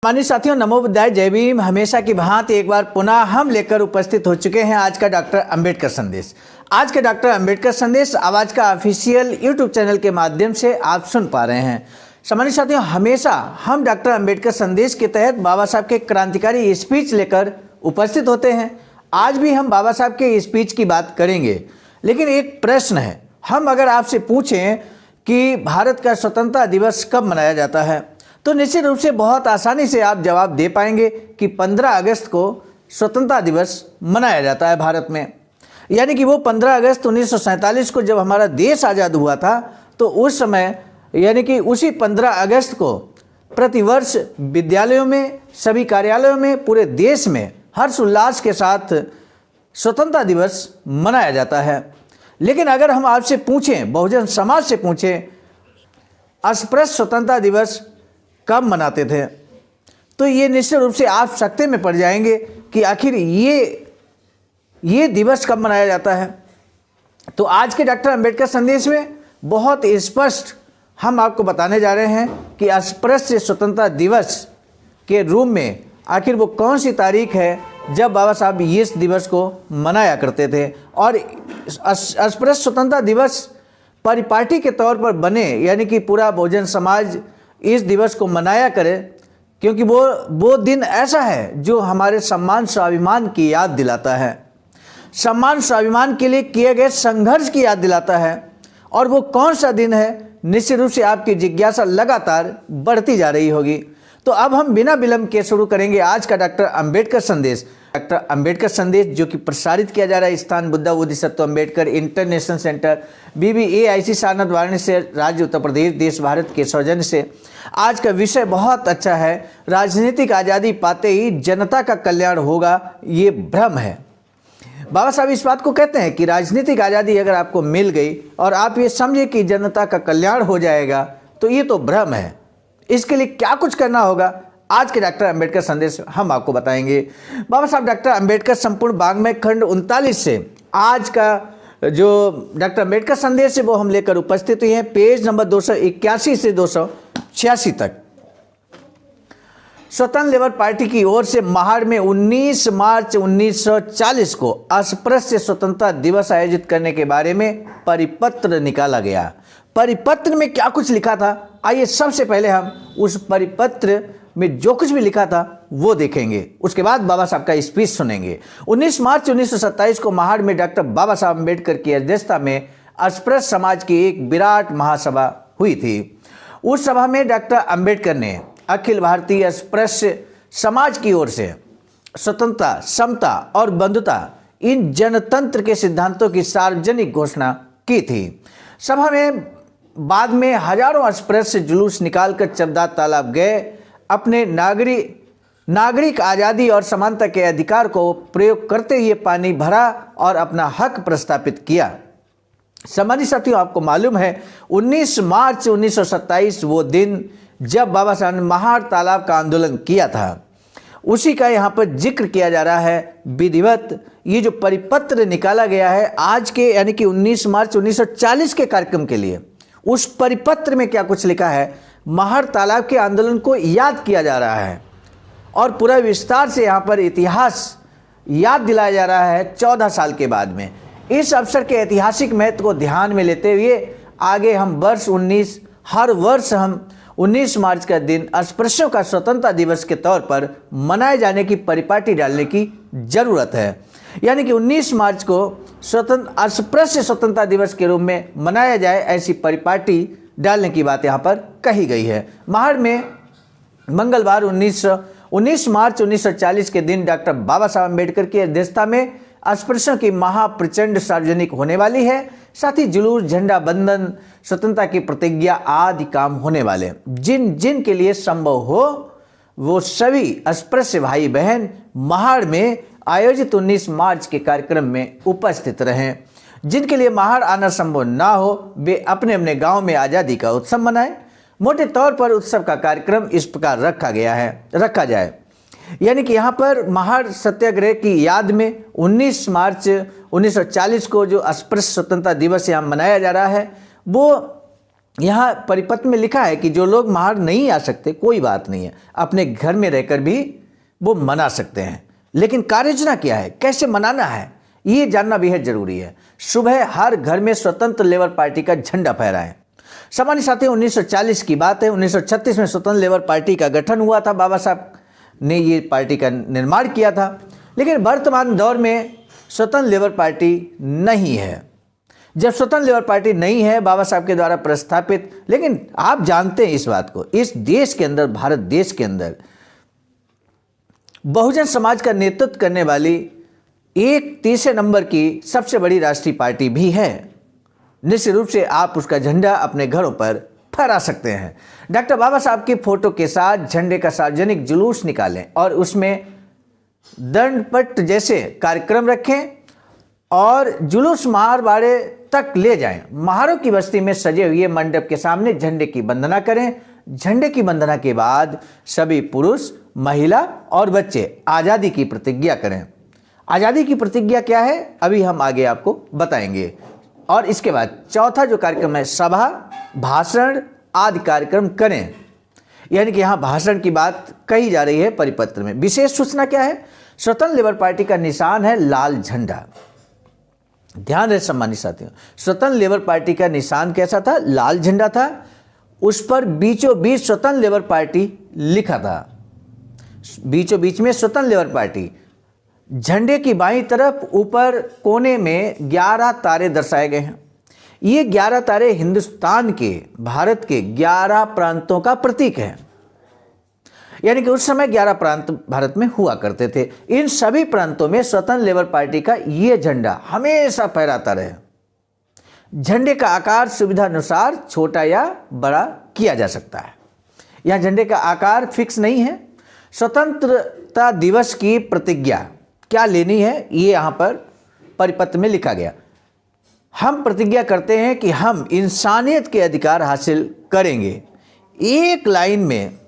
माननीय साथियों, नमो बुद्धाय, जय भीम। हमेशा की भांति एक बार पुनः हम लेकर उपस्थित हो चुके हैं आज का डॉक्टर अंबेडकर संदेश। आज के डॉक्टर अंबेडकर संदेश आवाज का ऑफिशियल यूट्यूब चैनल के माध्यम से आप सुन पा रहे हैं। सामान्य साथियों, हमेशा हम डॉक्टर अंबेडकर संदेश के तहत बाबा साहब के क्रांतिकारी स्पीच लेकर उपस्थित होते हैं। आज भी हम बाबा साहब के स्पीच की बात करेंगे, लेकिन एक प्रश्न है। हम अगर आपसे पूछें कि भारत का स्वतंत्रता दिवस कब मनाया जाता है, तो निश्चित रूप से बहुत आसानी से आप जवाब दे पाएंगे कि 15 अगस्त को स्वतंत्रता दिवस मनाया जाता है भारत में। यानी कि वो 15 अगस्त 1947 को जब हमारा देश आज़ाद हुआ था, तो उस समय यानी कि उसी 15 अगस्त को प्रतिवर्ष विद्यालयों में, सभी कार्यालयों में, पूरे देश में हर्ष उल्लास के साथ स्वतंत्रता दिवस मनाया जाता है। लेकिन अगर हम आपसे पूछें, बहुजन समाज से पूछें, अस्पृश्य स्वतंत्रता दिवस कब मनाते थे, तो ये निश्चित रूप से आप सकते में पड़ जाएंगे कि आखिर ये दिवस कब मनाया जाता है। तो आज के डॉक्टर अंबेडकर संदेश में बहुत स्पष्ट हम आपको बताने जा रहे हैं कि अस्पृश्य स्वतंत्रता दिवस के रूप में आखिर वो कौन सी तारीख है जब बाबा साहब इस दिवस को मनाया करते थे। और अस्पृश्य स्वतंत्रता दिवस परिपाटी के तौर पर बने, यानी कि पूरा बहुजन समाज इस दिवस को मनाया करे, क्योंकि वो दिन ऐसा है जो हमारे सम्मान स्वाभिमान की याद दिलाता है, सम्मान स्वाभिमान के लिए किए गए संघर्ष की याद दिलाता है। और वो कौन सा दिन है, निश्चित रूप से आपकी जिज्ञासा लगातार बढ़ती जा रही होगी। तो अब हम बिना विलंब के शुरू करेंगे आज का डॉक्टर अंबेडकर संदेश। डॉक्टर अंबेडकर संदेश जो कि प्रसारित किया जा रहा है स्थान Buddha Bodhisattva Ambedkar international centre BBAIC Sarnath Varanasi से राज्य उत्तर प्रदेश देश भारत के सौजन्य से। आज का विषय बहुत अच्छा है। राजनीतिक आज़ादी पाते ही जनता का कल्याण होगा, ये भ्रम है। बाबा साहब इस बात को कहते हैं कि राजनीतिक आज़ादी अगर आपको मिल गई और आप ये समझे कि जनता का कल्याण हो जाएगा, तो ये तो भ्रम है। इसके लिए क्या कुछ करना होगा, आज के डॉक्टर अंबेडकर संदेश हम आपको बताएंगे। बाबा साहब डॉक्टर अंबेडकर संपूर्ण वाङ्मय खंड 39 से आज का जो डॉक्टर अंबेडकर संदेश है वो हम लेकर उपस्थित हुए हैं। पेज नंबर 281 से 286 तक। स्वतंत्र लेबर पार्टी की ओर से महाड़ में 19 मार्च 1940 को अस्पृश्य स्वतंत्रता दिवस आयोजित करने के बारे में परिपत्र निकाला गया। परिपत्र में क्या कुछ लिखा था, आइए सबसे पहले हम उस परिपत्र में जो कुछ भी लिखा था वो देखेंगे, उसके बाद बाबा साहब का स्पीच सुनेंगे। 19 मार्च 1927 को महाड़ में डॉक्टर बाबा साहब अम्बेडकर की अध्यक्षता में अस्पृश्य समाज की एक विराट महासभा हुई थी। उस सभा में डॉक्टर अम्बेडकर ने अखिल भारतीय अस्पृश्य समाज की ओर से स्वतंत्रता, समता और बंधुता इन जनतंत्र के सिद्धांतों की सार्वजनिक घोषणा की थी। सभा में बाद में हजारों अस्पृश्य जुलूस निकालकर चमदा तालाब गए, अपने नागरिक आज़ादी और समानता के अधिकार को प्रयोग करते हुए पानी भरा और अपना हक प्रस्तापित किया। सम्मानित साथियों, आपको मालूम है 19 मार्च 1927 वो दिन जब बाबा साहब ने महाड़ तालाब का आंदोलन किया था, उसी का यहाँ पर जिक्र किया जा रहा है विधिवत। ये जो परिपत्र निकाला गया है आज के यानी कि 19 मार्च 1940 के कार्यक्रम के लिए, उस परिपत्र में क्या कुछ लिखा है, महाड़ तालाब के आंदोलन को याद किया जा रहा है और पूरा विस्तार से यहाँ पर इतिहास याद दिलाया जा रहा है 14 साल के बाद में। इस अवसर के ऐतिहासिक महत्व को ध्यान में लेते हुए आगे हम हर वर्ष हम 19 मार्च का दिन अस्पृश्यों का स्वतंत्रता दिवस के तौर पर मनाए जाने की परिपाटी डालने की जरूरत है। यानी कि 19 मार्च को अस्पृश्य स्वतंत्रता दिवस के रूप में मनाया जाए, ऐसी परिपाटी डालने की बात यहाँ पर कही गई है। महाड़ में मंगलवार 19 मार्च 1940 के दिन डॉक्टर बाबा साहब अम्बेडकर की अध्यक्षता में अस्पृश्यों की महाप्रचंड सार्वजनिक होने वाली है। साथ ही जुलूस, झंडा बंदन, स्वतंत्रता की प्रतिज्ञा आदि काम होने वाले। जिन के लिए संभव हो वो सभी अस्पृश्य भाई बहन महाड़ में आयोजित 19 मार्च के कार्यक्रम में उपस्थित रहें। जिनके लिए महाड़ आना संभव ना हो, वे अपने अपने गांव में आज़ादी का उत्सव मनाएं। मोटे तौर पर उत्सव का कार्यक्रम इस प्रकार रखा जाए, यानी कि यहाँ पर महाड़ सत्याग्रह की याद में 19 मार्च 1940 को जो अस्पृश्य स्वतंत्रता दिवस यहाँ मनाया जा रहा है, वो यहाँ परिपत्र में लिखा है कि जो लोग बाहर नहीं आ सकते कोई बात नहीं है, अपने घर में रहकर भी वो मना सकते हैं। लेकिन कार्ययोजना क्या है, कैसे मनाना है, ये जानना बेहद जरूरी है। सुबह हर घर में स्वतंत्र लेबर पार्टी का झंडा फहराएं। सामान्य साथियों, 1940 की बात है। 1936 में स्वतंत्र लेबर पार्टी का गठन हुआ था। बाबा साहब ने ये पार्टी का निर्माण किया था। लेकिन वर्तमान दौर में स्वतंत्र लेबर पार्टी नहीं है। जब स्वतंत्र लेबर पार्टी नहीं है बाबा साहब के द्वारा प्रस्थापित, लेकिन आप जानते हैं इस बात को, इस देश के अंदर, भारत देश के अंदर बहुजन समाज का नेतृत्व करने वाली एक तीसरे नंबर की सबसे बड़ी राष्ट्रीय पार्टी भी है। निश्चित रूप से आप उसका झंडा अपने घरों पर फहरा सकते हैं। डॉक्टर बाबा साहब की फोटो के साथ झंडे का सार्वजनिक जुलूस निकालें और उसमें दंडपट जैसे कार्यक्रम रखें और जुलूस महारबाड़े तक ले जाएं। महारों की बस्ती में सजे हुए मंडप के सामने झंडे की वंदना करें। झंडे की वंदना के बाद सभी पुरुष, महिला और बच्चे आज़ादी की प्रतिज्ञा करें। आज़ादी की प्रतिज्ञा क्या है, अभी हम आगे आपको बताएंगे। और इसके बाद चौथा जो कार्यक्रम है, सभा, भाषण आदि कार्यक्रम करें। यानी कि यहाँ भाषण की बात कही जा रही है परिपत्र में। विशेष सूचना क्या है, स्वतंत्र लेबर पार्टी का निशान है लाल झंडा। ध्यान रहे सम्मानित साथियों, स्वतंत्र लेबर पार्टी का निशान कैसा था, लाल झंडा था। उस पर बीचों बीच स्वतंत्र लेबर पार्टी लिखा था, बीचों बीच में स्वतंत्र लेबर पार्टी। झंडे की बाईं तरफ ऊपर कोने में 11 तारे दर्शाए गए हैं। ये 11 तारे हिंदुस्तान के, भारत के 11 प्रांतों का प्रतीक है। यानी कि उस समय 11 प्रांत भारत में हुआ करते थे। इन सभी प्रांतों में स्वतंत्र लेबर पार्टी का ये झंडा हमेशा फहराता रहे। झंडे का आकार सुविधा अनुसार छोटा या बड़ा किया जा सकता है। यह झंडे का आकार फिक्स नहीं है। स्वतंत्रता दिवस की प्रतिज्ञा क्या लेनी है, ये यहाँ पर परिपत्र में लिखा गया। हम प्रतिज्ञा करते हैं कि हम इंसानियत के अधिकार हासिल करेंगे। एक लाइन में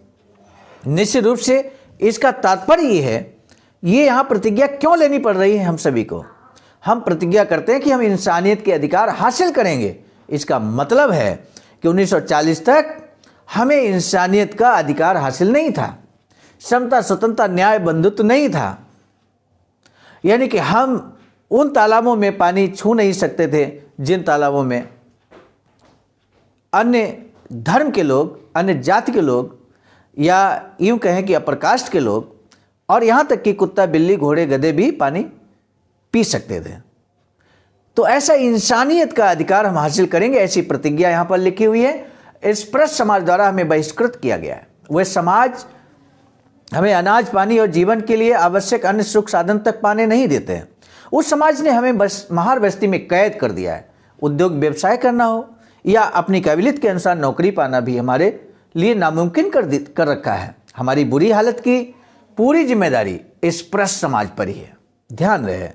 निश्चित रूप से इसका तात्पर्य ये है, ये यहाँ प्रतिज्ञा क्यों लेनी पड़ रही है हम सभी को। हम प्रतिज्ञा करते हैं कि हम इंसानियत के अधिकार हासिल करेंगे। इसका मतलब है कि 1940 तक हमें इंसानियत का अधिकार हासिल नहीं था। समता, स्वतंत्रता, न्याय, बंधुत्व नहीं था। यानी कि हम उन तालाबों में पानी छू नहीं सकते थे जिन तालाबों में अन्य धर्म के लोग, अन्य जाति के लोग, या यूं कहें कि अपर कास्ट के लोग, और यहाँ तक कि कुत्ता, बिल्ली, घोड़े, गधे भी पानी पी सकते थे। तो ऐसा इंसानियत का अधिकार हम हासिल करेंगे, ऐसी प्रतिज्ञा यहाँ पर लिखी हुई है। स्पृश्य समाज द्वारा हमें बहिष्कृत किया गया है। वह समाज हमें अनाज, पानी और जीवन के लिए आवश्यक अन्य सुख साधन तक पाने नहीं देते हैं। उस समाज ने हमें बस महार बस्ती में कैद कर दिया है। उद्योग व्यवसाय करना हो या अपनी काबिलियत के अनुसार नौकरी पाना भी हमारे लिए नामुमकिन कर रखा है। हमारी बुरी हालत की पूरी जिम्मेदारी इस स्पृश्य समाज पर ही है। ध्यान रहे,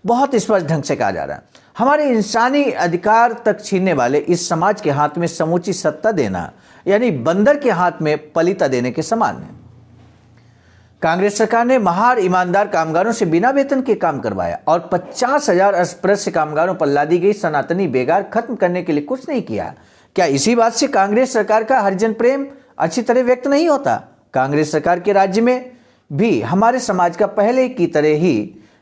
बहुत स्पष्ट ढंग से कहा जा रहा है। हमारे इंसानी अधिकार तक छीनने वाले इस समाज के हाथ में समूची सत्ता देना यानी बंदर के हाथ में पलीता देने के समान है। कांग्रेस सरकार ने महार ईमानदार कामगारों से बिना वेतन के काम करवाया और 50,000 अस्पृश्य कामगारों पर लादी गई सनातनी बेगार खत्म करने के लिए कुछ नहीं किया। क्या इसी बात से कांग्रेस सरकार का हरिजन प्रेम अच्छी तरह व्यक्त नहीं होता? कांग्रेस सरकार के राज्य में भी हमारे समाज का पहले की तरह ही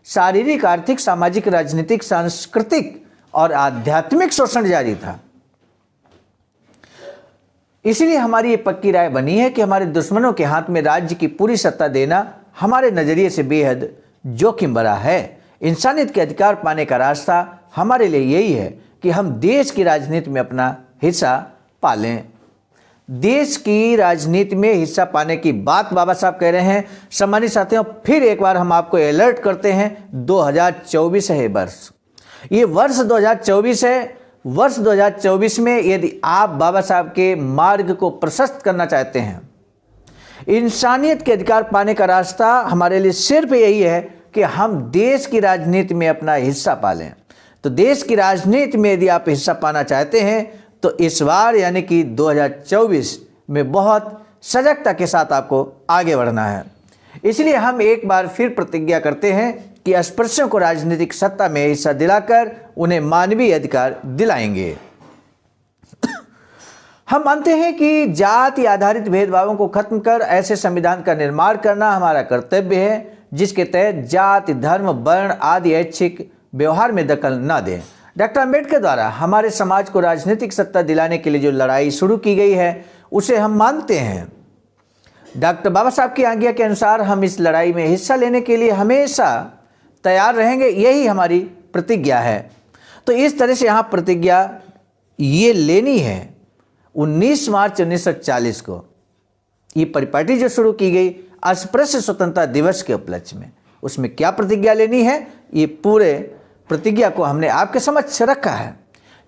शारीरिक, आर्थिक, सामाजिक, राजनीतिक, सांस्कृतिक और आध्यात्मिक शोषण जारी था। इसलिए हमारी ये पक्की राय बनी है कि हमारे दुश्मनों के हाथ में राज्य की पूरी सत्ता देना हमारे नजरिए से बेहद जोखिम भरा है। इंसानियत के अधिकार पाने का रास्ता हमारे लिए यही है कि हम देश की राजनीति में अपना हिस्सा पालें। देश की राजनीति में हिस्सा पाने की बात बाबा साहब कह रहे हैं। सम्मानित साथियों, फिर एक बार हम आपको अलर्ट करते हैं, 2024 है वर्ष, ये वर्ष 2024 है। वर्ष 2024 में यदि आप बाबा साहब के मार्ग को प्रशस्त करना चाहते हैं, इंसानियत के अधिकार पाने का रास्ता हमारे लिए सिर्फ यही है कि हम देश की राजनीति में अपना हिस्सा पालें। तो देश की राजनीति में यदि आप हिस्सा पाना चाहते हैं तो इस बार यानी कि 2024 में बहुत सजगता के साथ आपको आगे बढ़ना है। इसलिए हम एक बार फिर प्रतिज्ञा करते हैं कि अस्पृश्यों को राजनीतिक सत्ता में हिस्सा दिलाकर उन्हें मानवीय अधिकार दिलाएंगे। हम मानते हैं कि जाति आधारित भेदभावों को खत्म कर ऐसे संविधान का निर्माण करना हमारा कर्तव्य है जिसके तहत जाति, धर्म, वर्ण आदि ऐच्छिक व्यवहार में दखल न दें। डॉक्टर अंबेडकर द्वारा हमारे समाज को राजनीतिक सत्ता दिलाने के लिए जो लड़ाई शुरू की गई है उसे हम मानते हैं। डॉक्टर बाबा साहब की आज्ञा के अनुसार हम इस लड़ाई में हिस्सा लेने के लिए हमेशा तैयार रहेंगे, यही हमारी प्रतिज्ञा है। तो इस तरह से यहाँ प्रतिज्ञा ये लेनी है 19 मार्च 1940 को ये परिपाटी जो शुरू की गई अस्पृश्य स्वतंत्रता दिवस के उपलक्ष्य में, उसमें क्या प्रतिज्ञा लेनी है ये पूरे प्रतिज्ञा को हमने आपके समक्ष रखा है।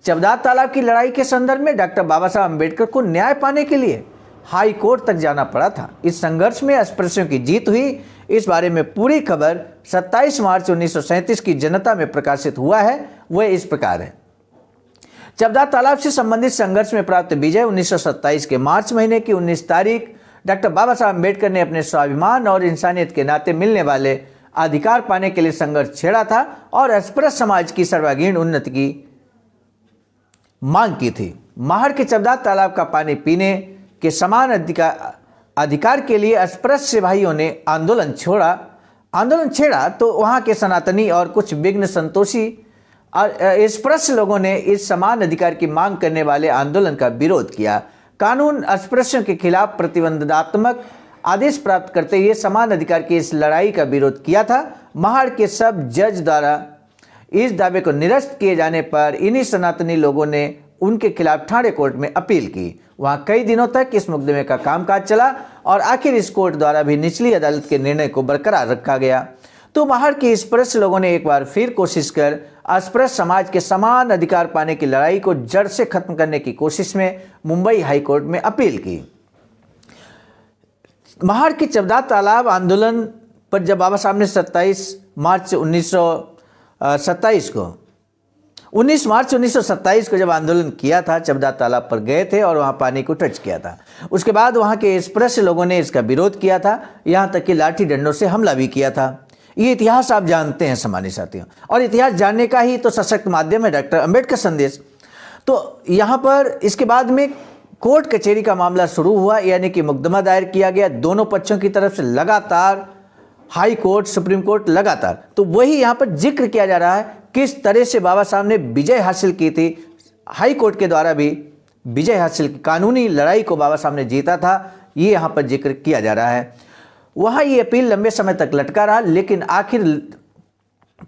चवदार तालाब की लड़ाई के संदर्भ में डॉक्टर बाबा साहब अम्बेडकर को न्याय पाने के लिए हाई कोर्ट तक जाना पड़ा था। इस संघर्ष में अस्पृश्यों की जीत हुई, इस बारे में पूरी खबर 27 मार्च 1937 की जनता में प्रकाशित हुआ है। वह इस प्रकार है। चवदार तालाब से संबंधित संघर्ष में प्राप्त विजय 1927 के मार्च महीने की 19 तारीख डॉक्टर बाबा साहब अम्बेडकर ने अपने स्वाभिमान और इंसानियत के नाते मिलने वाले अधिकार पाने के लिए संघर्ष छेड़ा था और अस्पृश्य समाज की सर्वांगीण उन्नति की मांग की थी। महर के चवदार तालाब का पानी पीने के समान अधिकार के लिए अस्पृश्य भाइयों ने आंदोलन छेड़ा तो वहां के सनातनी और कुछ विघ्न संतोषी अस्पृश्य लोगों ने इस समान अधिकार की मांग करने वाले आंदोलन का विरोध किया। कानून अस्पृश्यों के खिलाफ प्रतिबंधात्मक आदेश प्राप्त करते हुए समान अधिकार की इस लड़ाई का विरोध किया था। महर के सब जज द्वारा इस दावे को निरस्त किए जाने पर इन्हीं सनातनी लोगों ने उनके खिलाफ ठाणे कोर्ट में अपील की। वहां कई दिनों तक इस मुकदमे का कामकाज चला और आखिर इस कोर्ट द्वारा भी निचली अदालत के निर्णय को बरकरार रखा गया। तो महर के अस्पृश्य लोगों ने एक बार फिर कोशिश कर अस्पृश्य समाज के समान अधिकार पाने की लड़ाई को जड़ से खत्म करने की कोशिश में मुंबई हाई कोर्ट में अपील की। महर के चवदार तालाब आंदोलन पर जब बाबा साहब ने 19 मार्च 1927 को जब आंदोलन किया था, चवदार तालाब पर गए थे और वहां पानी को टच किया था। उसके बाद वहां के अस्पृश्य लोगों ने इसका विरोध किया था, यहां तक कि लाठी डंडों से हमला भी किया था। ये इतिहास आप जानते हैं सम्मानित साथियों, और इतिहास जानने का ही तो सशक्त माध्यम है डॉक्टर अंबेडकर संदेश। तो यहाँ पर इसके बाद में कोर्ट कचहरी का मामला शुरू हुआ, यानी कि मुकदमा दायर किया गया दोनों पक्षों की तरफ से लगातार, हाई कोर्ट, सुप्रीम कोर्ट लगातार। तो वही यहाँ पर जिक्र किया जा रहा है किस तरह से बाबा साहब ने विजय हासिल की थी, हाई कोर्ट के द्वारा भी विजय हासिल की, कानूनी लड़ाई को बाबा साहब ने जीता था, ये यहाँ पर जिक्र किया जा रहा है। वहाँ ये अपील लंबे समय तक लटका रहा, लेकिन आखिर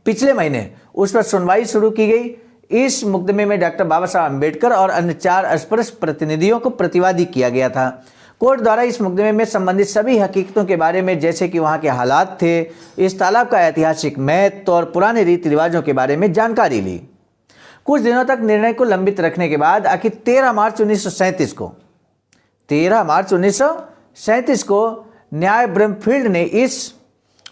पिछले महीने उस पर सुनवाई शुरू की गई। इस मुकदमे में डॉक्टर बाबा साहब अम्बेडकर और अन्य 4 अस्पृश्य प्रतिनिधियों को प्रतिवादी किया गया था। कोर्ट द्वारा इस मुकदमे में संबंधित सभी हकीकतों के बारे में, जैसे कि वहाँ के हालात थे, इस तालाब का ऐतिहासिक महत्व और पुराने रीति रिवाजों के बारे में जानकारी ली। कुछ दिनों तक निर्णय को लंबित रखने के बाद आखिर 13 मार्च 1937 को न्याय ब्रह्मफील्ड ने इस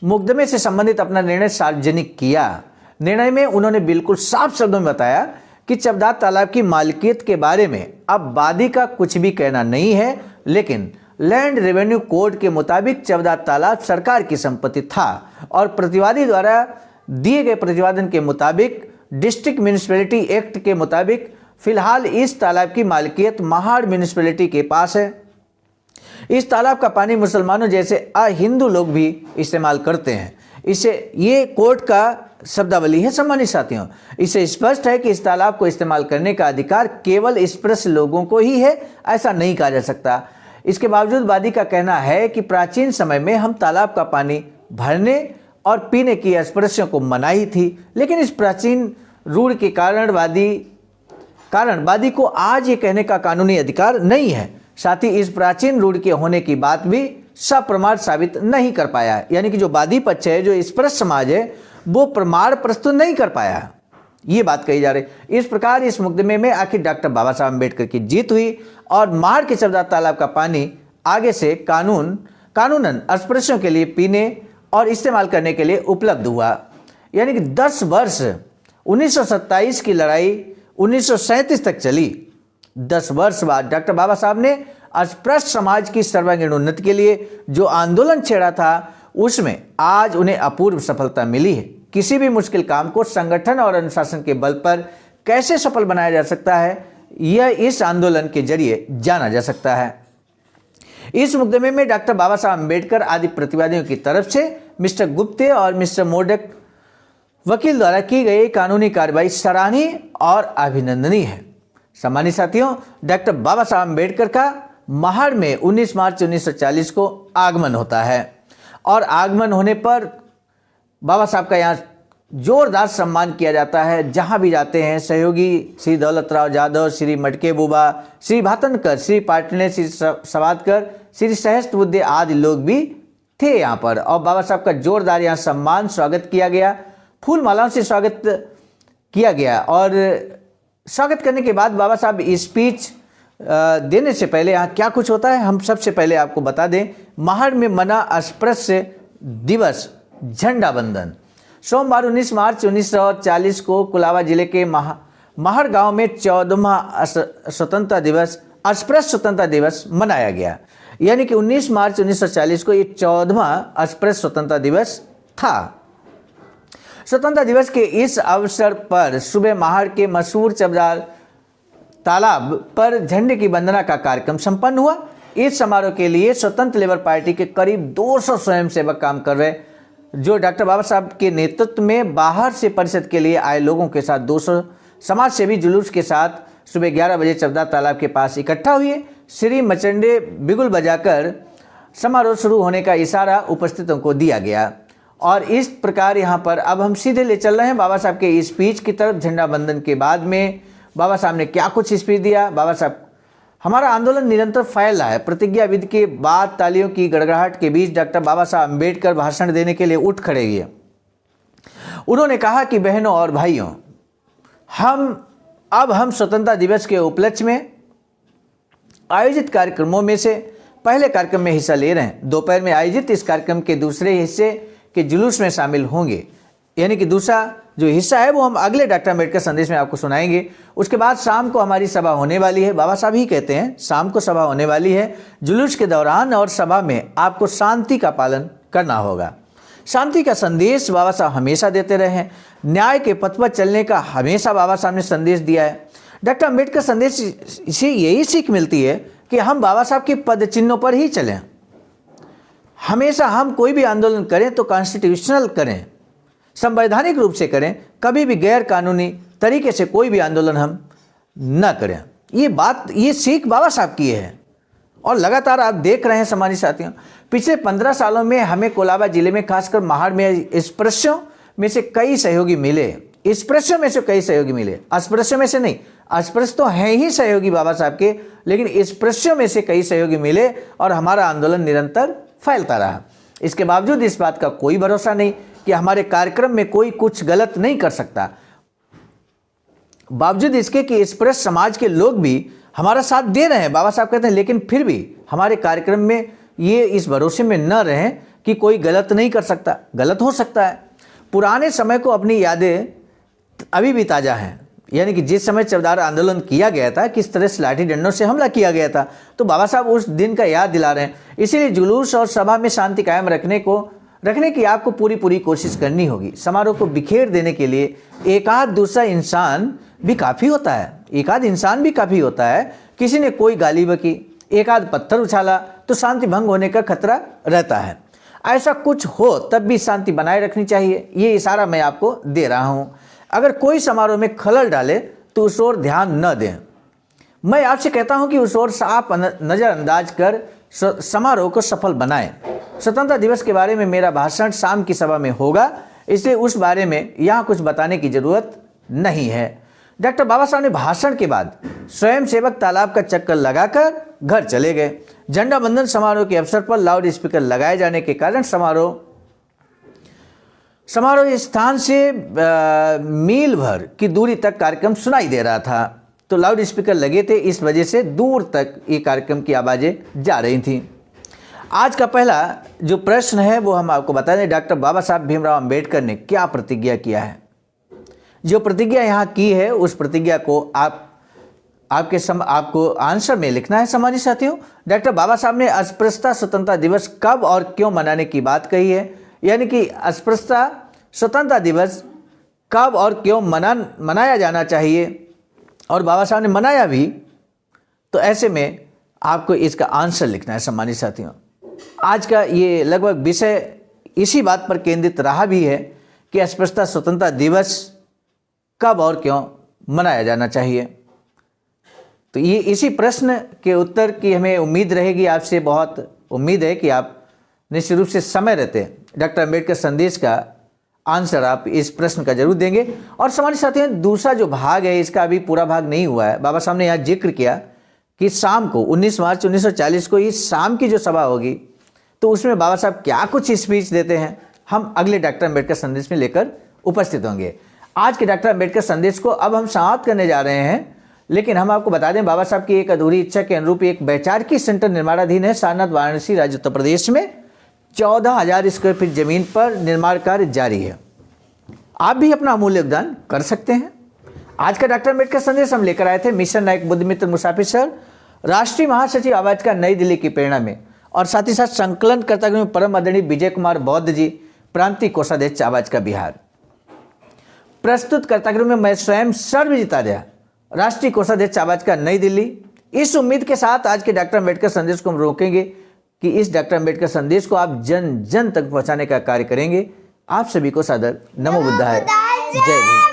मुकदमे से संबंधित अपना निर्णय सार्वजनिक किया। निर्णय में उन्होंने बिल्कुल साफ शब्दों में बताया कि चवदार तालाब की मालिकियत के बारे में अब वादी का कुछ भी कहना नहीं है, लेकिन लैंड रेवेन्यू कोड के मुताबिक चवदार तालाब सरकार की संपत्ति था और प्रतिवादी द्वारा दिए गए प्रतिवादन के मुताबिक डिस्ट्रिक्ट म्यूनिसिपैलिटी एक्ट के मुताबिक फिलहाल इस तालाब की मालिकियत महाड़ म्यूनिसिपैलिटी के पास है। इस तालाब का पानी मुसलमानों जैसे अहिंदू लोग भी इस्तेमाल करते हैं। इसे ये कोर्ट का शब्दावली है सम्मानित साथियों। इसे स्पष्ट है कि इस तालाब को इस्तेमाल करने का अधिकार केवल अस्पृश्य लोगों को ही है, ऐसा नहीं कहा जा सकता। इसके बावजूद वादी का कहना है कि प्राचीन समय में हम तालाब का पानी भरने और पीने की अस्पृश्यों को मनाही थी, लेकिन इस प्राचीन रूढ़ के कारण वादी को आज ये कहने का कानूनी अधिकार नहीं है। साथ ही इस प्राचीन रूढ़ के होने की बात भी सप्रमाण साबित नहीं कर पाया, यानी कि जो वादी पक्ष है, जो अस्पृश्य समाज है, वो प्रमाण प्रस्तुत नहीं कर पाया, ये बात कही जा रही। इस प्रकार इस मुकदमे में आखिर डॉक्टर बाबा साहब अम्बेडकर की जीत हुई और महर के चवदार तालाब का पानी आगे से कानूनन अस्पृश्यों के लिए पीने और इस्तेमाल करने के लिए उपलब्ध हुआ। यानी कि 10 वर्ष 1927 की लड़ाई 1937 तक चली। 10 वर्ष बाद डॉक्टर बाबा साहब ने अस्पृश्य समाज की सर्वांगीण उन्नति के लिए जो आंदोलन छेड़ा था, उसमें आज उन्हें अपूर्व सफलता मिली है। किसी भी मुश्किल काम को संगठन और अनुशासन के बल पर कैसे सफल बनाया जा सकता है, यह इस आंदोलन के जरिए जाना जा सकता है। इस मुकदमे में डॉक्टर बाबा साहब अम्बेडकर आदि प्रतिवादियों की तरफ से मिस्टर गुप्ते और मिस्टर मोडक वकील द्वारा की गई कानूनी कार्रवाई सराहनीय और अभिनंदनीय है। सम्मानित साथियों, डॉक्टर बाबा साहब अम्बेडकर का महाड़ में 19 मार्च 1940 को आगमन होता है और आगमन होने पर बाबा साहब का यहाँ जोरदार सम्मान किया जाता है। जहाँ भी जाते हैं सहयोगी श्री दौलत राव जाधव, श्री मटके बुबा, श्री भातनकर, श्री पाटने, श्री सवादकर, श्री सहस्त्रबुद्धे आदि लोग भी थे यहाँ पर और बाबा साहब का जोरदार यहाँ सम्मान स्वागत किया गया, फूल मालाओं से स्वागत किया गया। और स्वागत करने के बाद बाबा साहब स्पीच देने से पहले यहाँ क्या कुछ होता है हम सबसे पहले आपको बता दें। महाड़ में मना अस्पृश्य दिवस झंडा बंधन। सोमवार 19 मार्च 1940 को कुलावा जिले के महाड़ गांव में 14वां स्वतंत्रता दिवस, अस्पृश्य स्वतंत्रता दिवस मनाया गया। यानी कि 19 मार्च 1940 को ये 14वां अस्पृश्य स्वतंत्रता दिवस था। स्वतंत्रता दिवस के इस अवसर पर सुबह महाड़ के मशहूर चबदार तालाब पर झंडे की वंदना का कार्यक्रम संपन्न हुआ। इस समारोह के लिए स्वतंत्र लेबर पार्टी के करीब 200 स्वयंसेवक काम कर रहे, जो डॉक्टर बाबा साहब के नेतृत्व में बाहर से परिषद के लिए आए लोगों के साथ 200 समाज सेवी जुलूस के साथ सुबह 11 बजे चबदार तालाब के पास इकट्ठा हुए। श्री मचंडे बिगुल बजाकर समारोह शुरू होने का इशारा उपस्थितों को दिया गया और इस प्रकार यहाँ पर अब हम सीधे ले चल रहे हैं बाबा साहब के स्पीच की तरफ। झंडा बंधन के बाद में बाबा साहब ने क्या कुछ स्पीच दिया। बाबा साहब, हमारा आंदोलन निरंतर फैल रहा है। प्रतिज्ञा विधि के बाद तालियों की गड़गड़ाहट के बीच डॉक्टर बाबा साहब अम्बेडकर भाषण देने के लिए उठ खड़े हुए। उन्होंने कहा कि बहनों और भाइयों, हम स्वतंत्रता दिवस के उपलक्ष्य में आयोजित कार्यक्रमों में से पहले कार्यक्रम में हिस्सा ले रहे हैं। दोपहर में आयोजित इस कार्यक्रम के दूसरे हिस्से के जुलूस में शामिल होंगे। यानी कि दूसरा जो हिस्सा है वो हम अगले डॉक्टर अम्बेडकर संदेश में आपको सुनाएंगे। उसके बाद शाम को हमारी सभा होने वाली है। बाबा साहब ही कहते हैं शाम को सभा होने वाली है। जुलूस के दौरान और सभा में आपको शांति का पालन करना होगा। शांति का संदेश बाबा साहब हमेशा देते रहे हैं। न्याय के पथ पर चलने का हमेशा बाबा साहब ने संदेश दिया है। डॉक्टर अम्बेडकर संदेश से यही सीख मिलती है कि हम बाबा साहब के पद चिन्हों पर ही चलें। हमेशा हम कोई भी आंदोलन करें तो कॉन्स्टिट्यूशनल करें, संवैधानिक रूप से करें, कभी भी गैर कानूनी तरीके से कोई भी आंदोलन हम न करें। ये सीख बाबा साहब की है और लगातार आप देख रहे हैं सम्मानित साथियों, पिछले 15 सालों में हमें कोलाबा जिले में खासकर महाड़ में स्पृश्यों में से कई सहयोगी मिले। स्पृश्यों में से कई सहयोगी मिले, अस्पृश्यों में से नहीं। अस्पृश्य तो हैं ही सहयोगी बाबा साहब के, लेकिन स्पृश्यों में से कई सहयोगी मिले और हमारा आंदोलन निरंतर फैलता रहा। इसके बावजूद इस बात का कोई भरोसा नहीं कि हमारे कार्यक्रम में कोई कुछ गलत नहीं कर सकता। बावजूद इसके कि स्पृश्य समाज के लोग भी हमारा साथ दे रहे हैं, बाबा साहब कहते हैं, लेकिन फिर भी हमारे कार्यक्रम में ये इस भरोसे में न रहें कि कोई गलत नहीं कर सकता। गलत हो सकता है। पुराने समय को अपनी यादें अभी भी ताज़ा हैं। यानी कि जिस समय चबदार आंदोलन किया गया था, किस तरह से लाठी डंडों से हमला किया गया था, तो बाबा साहब उस दिन का याद दिला रहे हैं। इसीलिए जुलूस और सभा में शांति कायम रखने की आपको पूरी कोशिश करनी होगी। समारोह को बिखेर देने के लिए एक आध दूसरा इंसान भी काफ़ी होता है। एक आध इंसान भी काफ़ी होता है। किसी ने कोई गाली बकी, एक आध पत्थर उछाला तो शांति भंग होने का खतरा रहता है। ऐसा कुछ हो तब भी शांति बनाए रखनी चाहिए। ये इशारा मैं आपको दे रहा हूँ। अगर कोई समारोह में खलल डाले तो उस ओर ध्यान न दें। मैं आपसे कहता हूँ कि उस ओर साफ नज़रअंदाज कर समारोह को सफल बनाएं। स्वतंत्रता दिवस के बारे में मेरा भाषण शाम की सभा में होगा, इसलिए उस बारे में यहाँ कुछ बताने की जरूरत नहीं है। डॉक्टर बाबा साहब ने भाषण के बाद स्वयंसेवक तालाब का चक्कर लगाकर घर चले गए। झंडा बंधन समारोह के अवसर पर लाउड स्पीकर लगाए जाने के कारण समारोह स्थान से मील भर की दूरी तक कार्यक्रम सुनाई दे रहा था। तो लाउड स्पीकर लगे थे, इस वजह से दूर तक ये कार्यक्रम की आवाज़ें जा रही थीं। आज का पहला जो प्रश्न है वो हम आपको बता दें, डॉक्टर बाबा साहब भीमराव अंबेडकर ने क्या प्रतिज्ञा किया है। जो प्रतिज्ञा यहाँ की है उस प्रतिज्ञा को आपको आंसर में लिखना है। सम्मानित साथियों, डॉक्टर बाबा साहब ने अस्पृश्यता स्वतंत्रता दिवस कब और क्यों मनाने की बात कही है। यानी कि अस्पृश्यता स्वतंत्रता दिवस कब और क्यों मनाया जाना चाहिए, और बाबा साहब ने मनाया भी, तो ऐसे में आपको इसका आंसर लिखना है। सम्मानित साथियों, आज का ये लगभग विषय इसी बात पर केंद्रित रहा भी है कि अस्पृश्यता स्वतंत्रता दिवस कब और क्यों मनाया जाना चाहिए। तो ये इसी प्रश्न के उत्तर की हमें उम्मीद रहेगी, आपसे बहुत उम्मीद है कि आप निश्चित रूप से समय रहते डॉक्टर अम्बेडकर संदेश का आंसर आप इस प्रश्न का जरूर देंगे। और सम्मानित साथियों, दूसरा जो भाग है इसका अभी पूरा भाग नहीं हुआ है। बाबा साहब ने यहाँ जिक्र किया कि शाम को 19 मार्च 1940 को इस शाम की जो सभा होगी, तो उसमें बाबा साहब क्या कुछ स्पीच देते हैं, हम अगले डॉक्टर अम्बेडकर संदेश में लेकर उपस्थित होंगे। आज के डॉक्टर अम्बेडकर संदेश को अब हम समाप्त करने जा रहे हैं, लेकिन हम आपको बता दें बाबा साहब की एक अधूरी इच्छा के अनुरूप एक वैचारिकी सेंटर निर्माणाधीन है सारनाथ वाराणसी राज्य उत्तर प्रदेश में। 14,000 स्क्वायर फीट जमीन पर निर्माण कार्य जारी है। आप भी अपना अमूल्य योगदान कर सकते हैं। आज का डॉक्टर अम्बेडकर संदेश हम लेकर आए थे मिशन नायक बुद्ध मित्र मुसाफिर सर, राष्ट्रीय महासचिव आवाज का नई दिल्ली की प्रेरणा में, और साथ ही साथ संकलन करता में परम आदरणीय विजय कुमार बौद्ध जी, प्रांतीय कोषाध्यक्ष आवाज का बिहार। प्रस्तुत करता में मैं स्वयं सर्वजित आर्य, राष्ट्रीय कोषाध्यक्ष आवाज का नई दिल्ली। इस उम्मीद के साथ आज के डॉक्टर अम्बेडकर संदेश को हम रोकेंगे कि इस डॉक्टर अम्बेडकर संदेश को आप जन जन तक पहुंचाने का कार्य करेंगे। आप सभी को सादर नमो बुद्धाय, जय भीम।